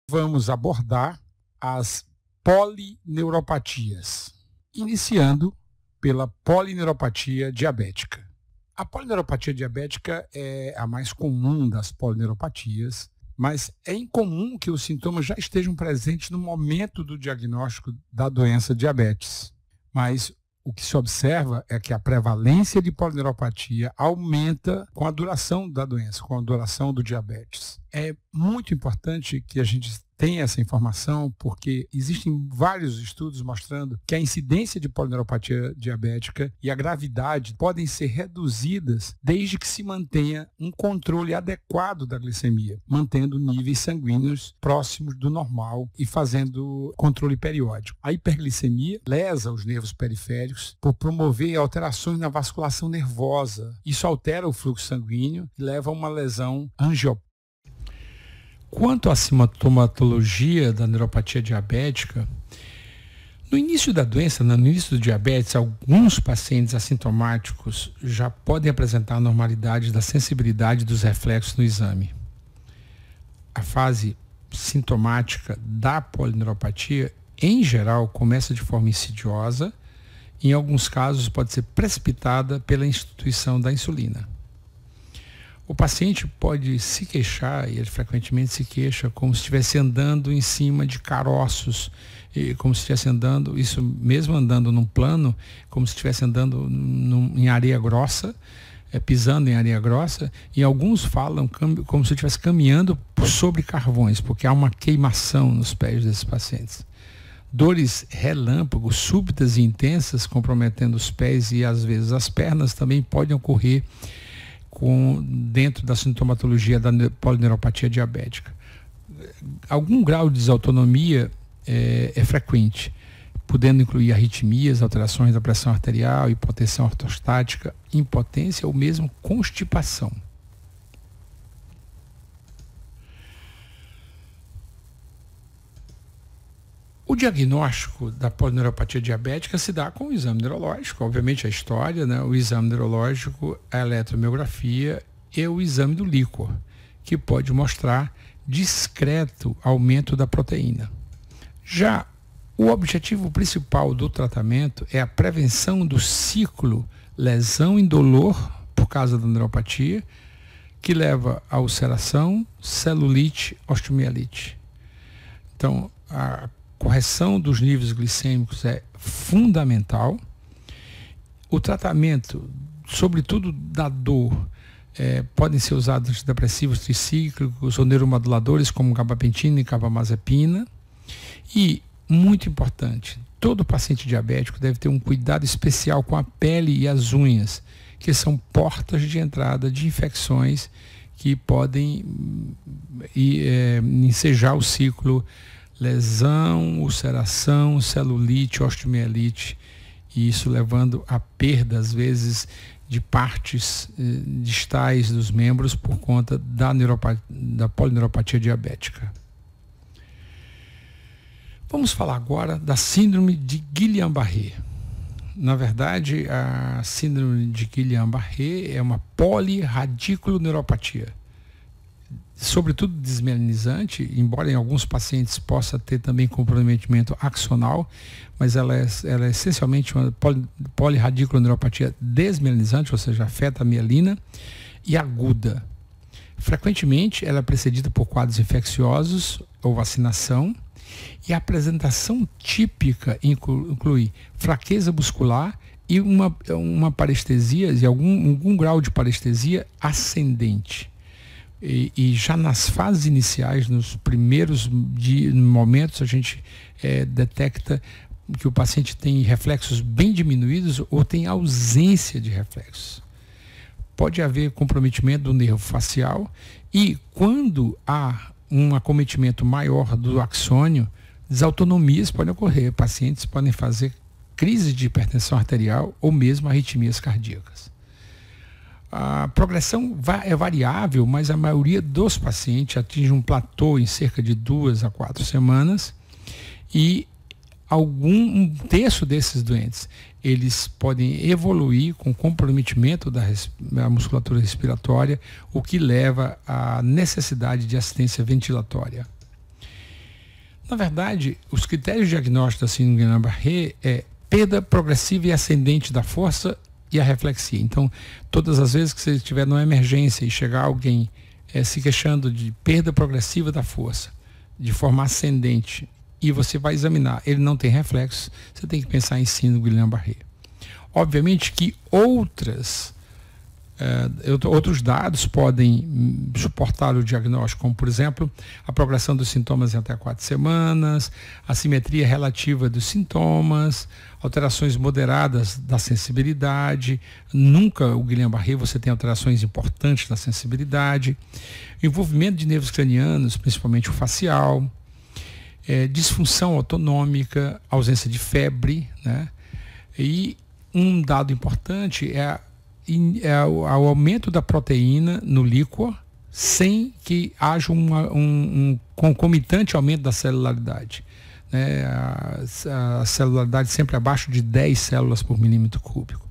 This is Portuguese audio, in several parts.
Vamos abordar as polineuropatias, iniciando pela polineuropatia diabética. A polineuropatia diabética é a mais comum das polineuropatias, mas é incomum que os sintomas já estejam presentes no momento do diagnóstico da doença diabetes. Mas o que se observa é que a prevalência de polineuropatia aumenta com a duração da doença, com a duração do diabetes. É muito importante que a gente tenha essa informação, porque existem vários estudos mostrando que a incidência de polineuropatia diabética e a gravidade podem ser reduzidas desde que se mantenha um controle adequado da glicemia, mantendo níveis sanguíneos próximos do normal e fazendo controle periódico. A hiperglicemia lesa os nervos periféricos por promover alterações na vasculação nervosa. Isso altera o fluxo sanguíneo e leva a uma lesão angiopática. Quanto à sintomatologia da neuropatia diabética, no início da doença, no início do diabetes, alguns pacientes assintomáticos já podem apresentar a normalidade da sensibilidade dos reflexos no exame. A fase sintomática da polineuropatia, em geral, começa de forma insidiosa e, em alguns casos, pode ser precipitada pela instituição da insulina. O paciente pode se queixar, e ele frequentemente se queixa, como se estivesse andando em cima de caroços, como se estivesse andando, isso mesmo andando num plano, como se estivesse andando em areia grossa, pisando em areia grossa, e alguns falam como se estivesse caminhando sobre carvões, porque há uma queimação nos pés desses pacientes. Dores relâmpagos, súbitas e intensas, comprometendo os pés e às vezes as pernas, também podem ocorrer dentro da sintomatologia da polineuropatia diabética. Algum grau de desautonomia é frequente, podendo incluir arritmias, alterações da pressão arterial, hipotensão ortostática, impotência ou mesmo constipação. O diagnóstico da polineuropatia diabética se dá com o exame neurológico, obviamente a história, o exame neurológico, a eletromiografia e o exame do líquor, que pode mostrar discreto aumento da proteína. Já o objetivo principal do tratamento é a prevenção do ciclo lesão indolor por causa da neuropatia, que leva a ulceração, celulite, osteomielite. Então, a correção dos níveis glicêmicos é fundamental. O tratamento, sobretudo da dor, podem ser usados antidepressivos tricíclicos ou neuromoduladores como gabapentina e carbamazepina. E, muito importante, todo paciente diabético deve ter um cuidado especial com a pele e as unhas, que são portas de entrada de infecções que podem ensejar o ciclo lesão, ulceração, celulite, osteomielite, e isso levando a perda, às vezes, de partes distais dos membros por conta da polineuropatia diabética. Vamos falar agora da síndrome de Guillain-Barré. Na verdade, a síndrome de Guillain-Barré é uma polirradiculoneuropatia, sobretudo desmelanizante, embora em alguns pacientes possa ter também comprometimento axonal, mas ela é essencialmente uma polirradiculoneuropatia desmelanizante, ou seja, afeta a mielina, e aguda. Frequentemente, ela é precedida por quadros infecciosos ou vacinação, e a apresentação típica inclui fraqueza muscular e uma parestesia, e algum grau de parestesia ascendente. E já nas fases iniciais, nos primeiros momentos, a gente detecta que o paciente tem reflexos bem diminuídos ou tem ausência de reflexos. Pode haver comprometimento do nervo facial e, quando há um acometimento maior do axônio, desautonomias podem ocorrer. Pacientes podem fazer crise de hipertensão arterial ou mesmo arritmias cardíacas. A progressão é variável, mas a maioria dos pacientes atinge um platô em cerca de 2 a 4 semanas e um terço desses doentes, eles podem evoluir com comprometimento da musculatura respiratória, o que leva à necessidade de assistência ventilatória. Na verdade, os critérios diagnósticos da síndrome Guillain-Barré é perda progressiva e ascendente da força e a reflexia. Então, todas as vezes que você estiver numa emergência e chegar alguém se queixando de perda progressiva da força, de forma ascendente, e você vai examinar, ele não tem reflexos, você tem que pensar em síndrome Guillain-Barré. Obviamente que outros dados podem suportar o diagnóstico, como, por exemplo, a progressão dos sintomas em até 4 semanas, a simetria relativa dos sintomas, alterações moderadas da sensibilidade. Nunca o Guillain-Barré você tem alterações importantes na sensibilidade, envolvimento de nervos cranianos, principalmente o facial, disfunção autonômica, ausência de febre, né? E um dado importante é o aumento da proteína no líquor sem que haja um concomitante aumento da celularidade. Né? A celularidade sempre abaixo de 10 células por milímetro cúbico.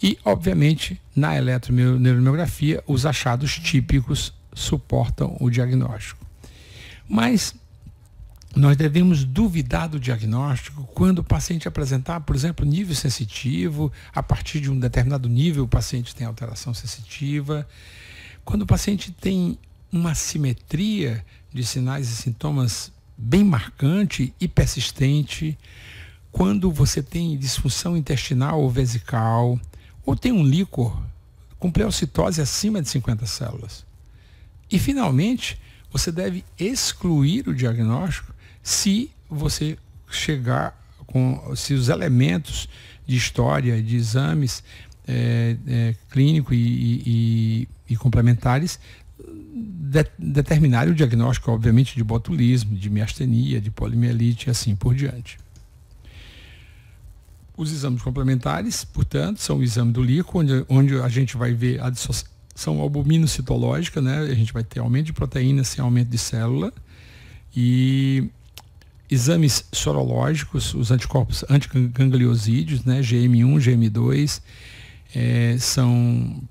E, obviamente, na eletroneuromiografia, os achados típicos suportam o diagnóstico. Mas nós devemos duvidar do diagnóstico quando o paciente apresentar, por exemplo, nível sensitivo. A partir de um determinado nível, o paciente tem alteração sensitiva. Quando o paciente tem uma assimetria de sinais e sintomas bem marcante e persistente. Quando você tem disfunção intestinal ou vesical, ou tem um líquor com pleocitose acima de 50 células. E, finalmente, você deve excluir o diagnóstico se você chegar se os elementos de história, de exames clínicos e complementares determinarem o diagnóstico, obviamente, de botulismo, de miastenia, de polimielite e assim por diante. Os exames complementares, portanto, são o exame do líquor, onde a gente vai ver a dissociação albuminocitológica, né? A gente vai ter aumento de proteína sem aumento de célula. E exames sorológicos, os anticorpos antigangliosídeos, né, GM1, GM2,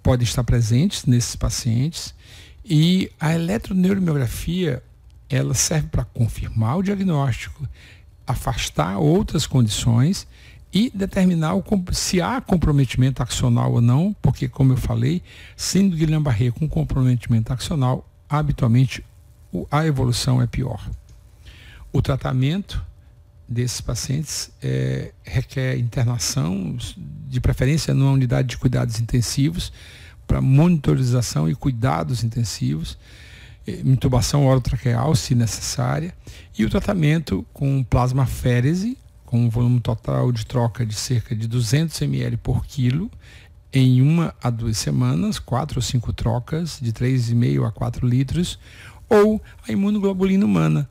podem estar presentes nesses pacientes. E a eletroneuromiografia, ela serve para confirmar o diagnóstico, afastar outras condições e determinar se há comprometimento axonal ou não, porque, como eu falei, síndrome de Guillain-Barré com comprometimento axonal, habitualmente a evolução é pior. O tratamento desses pacientes requer internação, de preferência numa unidade de cuidados intensivos, para monitorização e cuidados intensivos, intubação orotraqueal, se necessária, e o tratamento com plasmaférese, com um volume total de troca de cerca de 200 ml por quilo, em 1 a 2 semanas, 4 ou 5 trocas, de 3,5 a 4 litros, ou a imunoglobulina humana,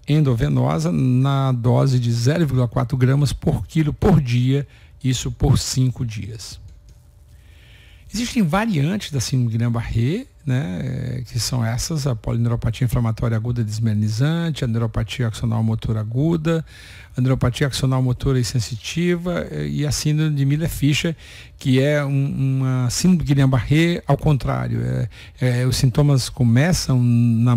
endovenosa, na dose de 0,4 gramas por quilo por dia, isso por 5 dias. Existem variantes da síndrome de Guillain-Barré, né, que são essas: a polineuropatia inflamatória aguda desmielinizante, a neuropatia axonal motora aguda, a neuropatia axonal motora insensitiva e a síndrome de Miller-Fischer, que é uma síndrome de Guillain-Barré ao contrário. Os sintomas começam na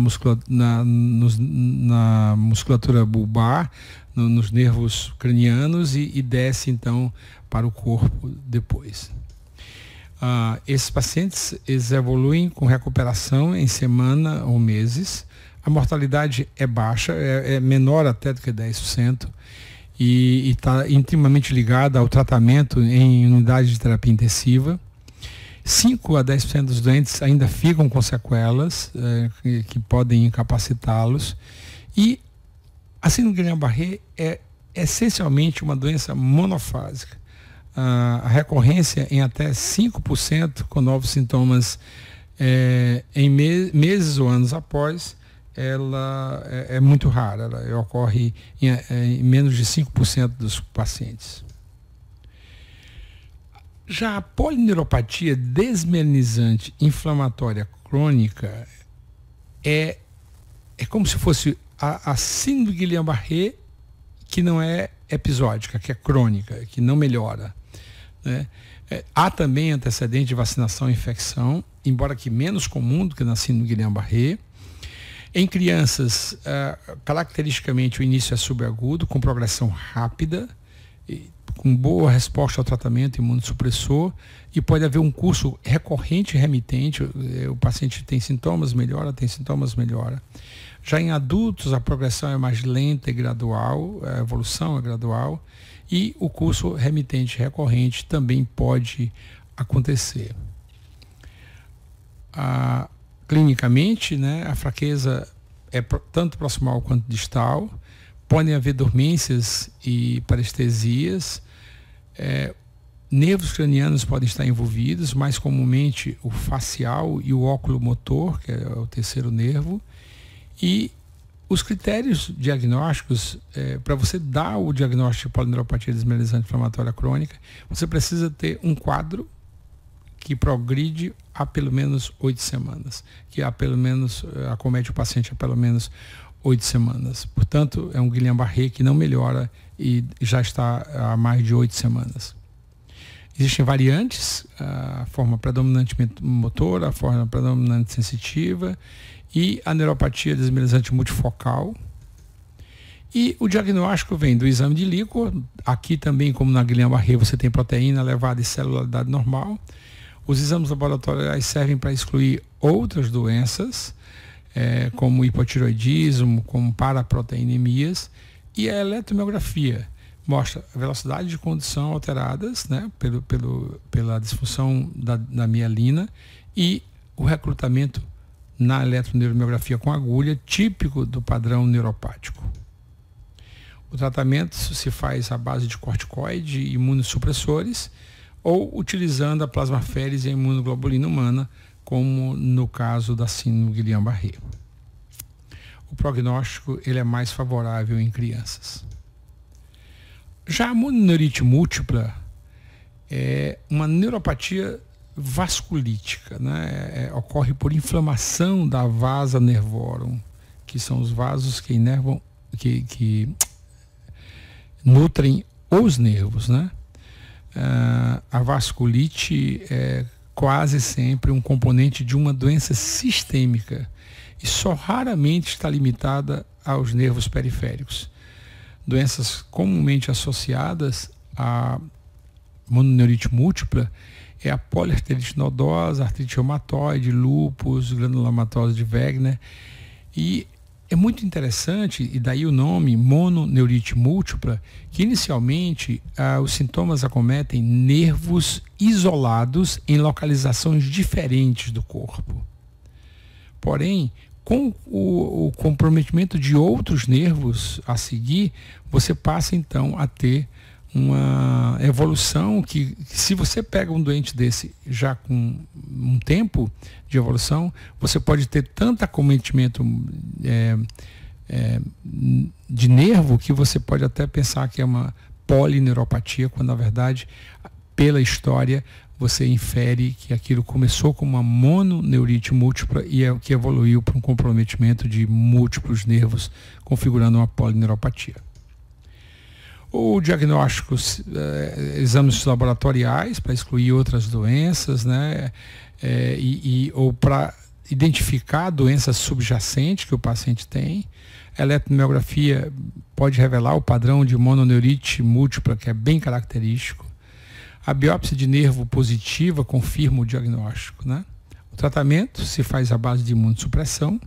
musculatura bulbar, nos nervos cranianos e desce então para o corpo depois. Esses pacientes evoluem com recuperação em semana ou meses. A mortalidade é baixa, é menor até do que 10%, e está intimamente ligada ao tratamento em unidade de terapia intensiva. 5 a 10% dos doentes ainda ficam com sequelas que podem incapacitá-los. E a síndrome de Guillain-Barré é essencialmente uma doença monofásica. A recorrência em até 5% com novos sintomas em meses ou anos após, ela é muito rara, ela ocorre em menos de 5% dos pacientes. Já a polineuropatia desmielinizante inflamatória crônica é como se fosse a síndrome de Guillain-Barré, que não é episódica, que é crônica, que não melhora, né? Há também antecedente de vacinação e infecção, embora que menos comum do que na síndrome de Guillain-Barré. Em crianças, caracteristicamente o início é subagudo, com progressão rápida, com boa resposta ao tratamento imunossupressor, e pode haver um curso recorrente e remitente. O paciente tem sintomas, melhora, tem sintomas, melhora. Já em adultos, a progressão é mais lenta e gradual, a evolução é gradual, e o curso remitente recorrente também pode acontecer. Clinicamente, né, a fraqueza é tanto proximal quanto distal, podem haver dormências e parestesias, nervos cranianos podem estar envolvidos, mais comumente o facial e o oculomotor, que é o terceiro nervo, e os critérios diagnósticos, para você dar o diagnóstico de polineuropatia desmineralizante inflamatória crônica, você precisa ter um quadro que progride há pelo menos 8 semanas, que acomete o paciente há pelo menos 8 semanas. Portanto, é um Guillain-Barré que não melhora e já está há mais de 8 semanas. Existem variantes, a forma predominante motora, a forma predominante sensitiva e a neuropatia desmineralizante multifocal. E o diagnóstico vem do exame de líquor. Aqui também, como na Guillain-Barré, você tem proteína elevada e celularidade normal. Os exames laboratoriais servem para excluir outras doenças, como hipotireoidismo, como paraproteinemias, e a eletromiografia mostra a velocidade de condução alteradas, né, pela disfunção da mielina, e o recrutamento na eletroneuromiografia com agulha, típico do padrão neuropático. O tratamento se faz à base de corticoide e imunossupressores, ou utilizando a plasmaférese e a imunoglobulina humana, como no caso da síndrome Guillain-Barré. O prognóstico ele é mais favorável em crianças. Já a mononeurite múltipla é uma neuropatia vasculítica, né? Ocorre por inflamação da vasa nervorum, que são os vasos que inervam, que nutrem os nervos, né? A vasculite é quase sempre um componente de uma doença sistêmica e só raramente está limitada aos nervos periféricos. Doenças comumente associadas à mononeurite múltipla é a poliarterite nodosa, artrite reumatoide, lúpus, granulomatose de Wegener. E é muito interessante, e daí o nome mononeurite múltipla, que inicialmente os sintomas acometem nervos isolados em localizações diferentes do corpo. Porém, com o comprometimento de outros nervos a seguir, você passa então a ter uma evolução que, se você pega um doente desse já com um tempo de evolução, você pode ter tanto acometimento de nervo que você pode até pensar que é uma polineuropatia, quando na verdade, pela história, você infere que aquilo começou como uma mononeurite múltipla e é o que evoluiu para um comprometimento de múltiplos nervos, configurando uma polineuropatia. O diagnóstico, exames laboratoriais para excluir outras doenças, né? Ou para identificar a doença subjacente que o paciente tem. A eletromiografia pode revelar o padrão de mononeurite múltipla, que é bem característico. A biópsia de nervo positiva confirma o diagnóstico, né? O tratamento se faz à base de imunossupressão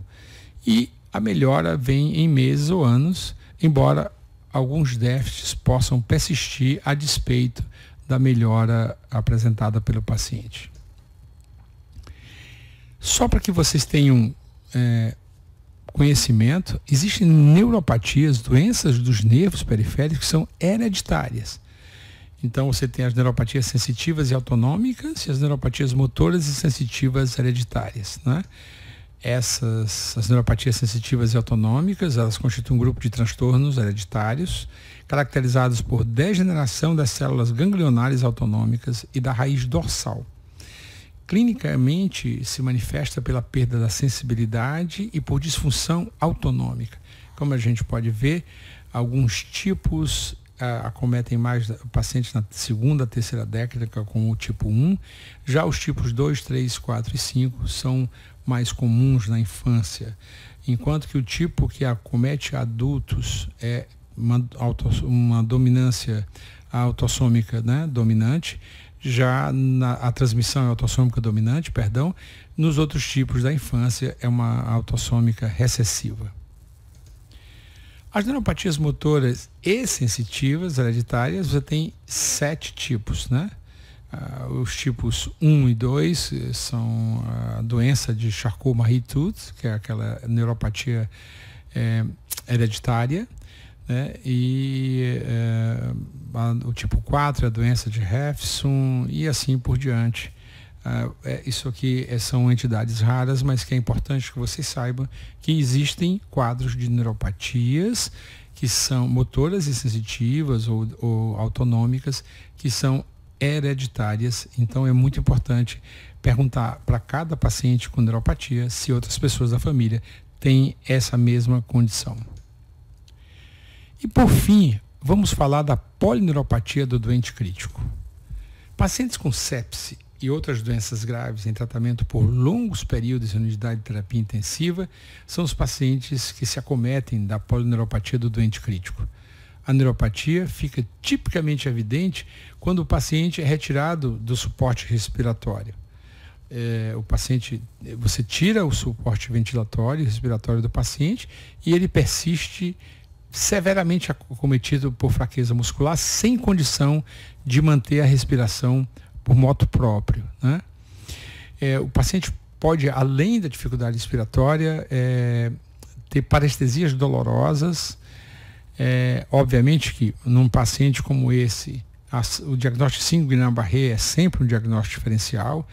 e a melhora vem em meses ou anos, embora alguns déficits possam persistir a despeito da melhora apresentada pelo paciente. Só para que vocês tenham conhecimento, existem neuropatias, doenças dos nervos periféricos que são hereditárias. Então você tem as neuropatias sensitivas e autonômicas e as neuropatias motoras e sensitivas hereditárias, né? As neuropatias sensitivas e autonômicas, elas constituem um grupo de transtornos hereditários caracterizados por degeneração das células ganglionares autonômicas e da raiz dorsal. Clinicamente se manifesta pela perda da sensibilidade e por disfunção autonômica. Como a gente pode ver, alguns tipos acometem mais pacientes na segunda, terceira década, como o tipo 1. Já os tipos 2, 3, 4 e 5 são mais comuns na infância, enquanto que o tipo que acomete adultos é uma dominância autossômica, né, dominante, já a transmissão é autossômica dominante, perdão, nos outros tipos da infância é uma autossômica recessiva. As neuropatias motoras e sensitivas hereditárias, você tem 7 tipos, né? Os tipos 1 e 2 são a doença de Charcot-Marie-Tooth, que é aquela neuropatia hereditária, né? E o tipo 4 é a doença de Refsum e assim por diante. Isso aqui são entidades raras, mas que é importante que vocês saibam que existem quadros de neuropatias que são motoras e sensitivas ou autonômicas, que são hereditárias. Então é muito importante perguntar para cada paciente com neuropatia se outras pessoas da família têm essa mesma condição. E por fim, vamos falar da polineuropatia do doente crítico. Pacientes com sepse e outras doenças graves em tratamento por longos períodos em unidade de terapia intensiva são os pacientes que se acometem da polineuropatia do doente crítico. A neuropatia fica tipicamente evidente quando o paciente é retirado do suporte respiratório. Você tira o suporte ventilatório e respiratório do paciente e ele persiste severamente acometido por fraqueza muscular, sem condição de manter a respiração por moto próprio, né? O paciente pode, além da dificuldade respiratória, ter parestesias dolorosas. Obviamente que num paciente como esse, o diagnóstico de síndrome de Guillain-Barré é sempre um diagnóstico diferencial,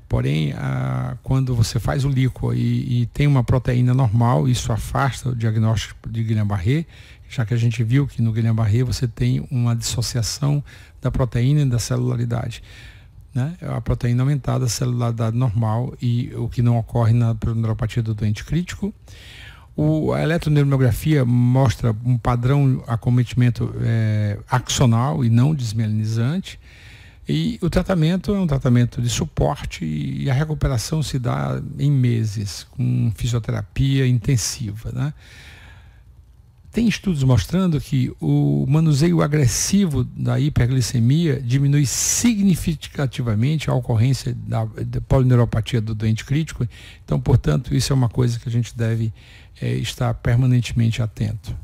porém, quando você faz o líquor e tem uma proteína normal, isso afasta o diagnóstico de Guillain-Barré, já que a gente viu que no Guillain-Barré você tem uma dissociação da proteína e da celularidade, né? A proteína aumentada, a celularidade normal, e o que não ocorre na neuropatia do doente crítico. A eletroneuromiografia mostra um padrão acometimento axonal e não desmielinizante. E o tratamento é um tratamento de suporte e a recuperação se dá em meses, com fisioterapia intensiva, né? Tem estudos mostrando que o manuseio agressivo da hiperglicemia diminui significativamente a ocorrência da polineuropatia do doente crítico. Então, portanto, isso é uma coisa que a gente deve estar permanentemente atento.